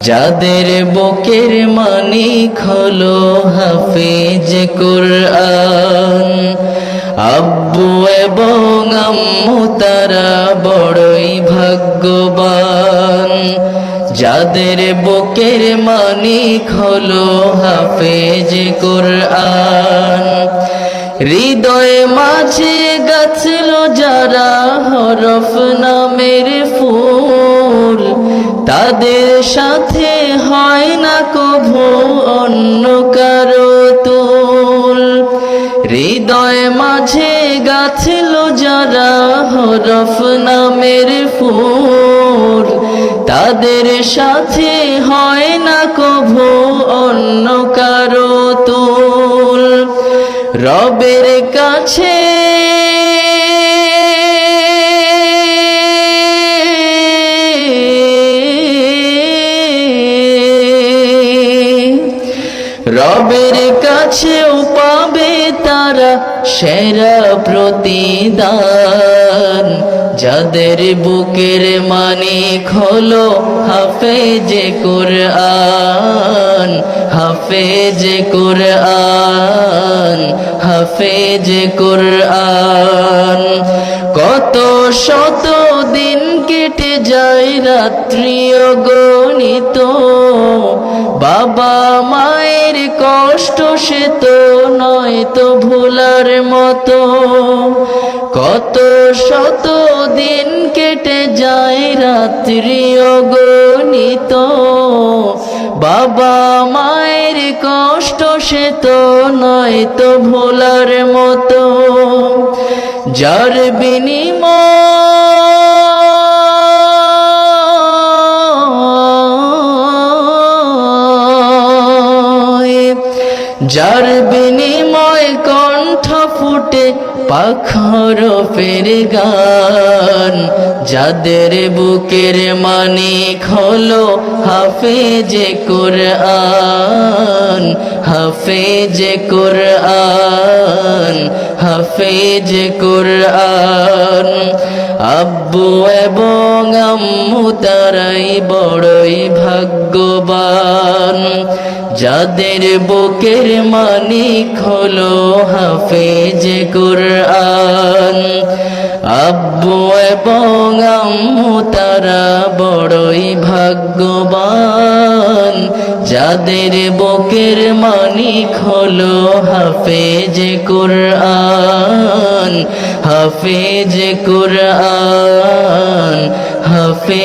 যাদের বুকের মানিক হলো হাফেজ কুরআন, আব্বু এবং আম্মু তারা বড়ই ভাগ্যবান। যাদের বুকের মানিক হলো হাফেজ কুরআন, হৃদয়ে মাঝে গাছলো যারা হরফ নামের ফুল, তাদের সাথে হয় না কভু অন্য কারো তুল। হৃদয়ে মাঝে গাছলো যারা হরফ নামের ফুল, তাদের সাথে হয় না কভু অন্য কারো তুল। রবের কাছে রবের কাছেও পাবে তারা সেরা প্রতিদান। যাদের বুকের মানিক হলো হাফেজে কুরআন, হাফেজে কুরআন, হাফেজে কুরআন। কত শত দিন কেটে যায় রাত্রি অগণিত, বাবা মায়ের কষ্ট সে তো নয় তো ভোলার মতো। কত শত দিন কেটে যায় রাত্রি অগণিত, বাবা মায়ের কষ্ট সে তো নয় তো ভোলার মতো। যার বিনিময় কণ্ঠ ফুটে পাখর ফের গান। যাদের বুকের মানিক হলো হাফেজে কুরআন, হাফেজে কুরআন, হাফেজে কুরআন। আব্বু এবং আম্মু তারাই বড়ই ভাগ্যবান। যাদের বুকের মানিক হলো হাফেজে কুরআন, আব্বু এবং আম্মু তারা বড়ই ভাগ্যবান। যাদের বুকের মানিক হলো হাফেজে কুরআন, হাফেজে কুরআন, হাফেজে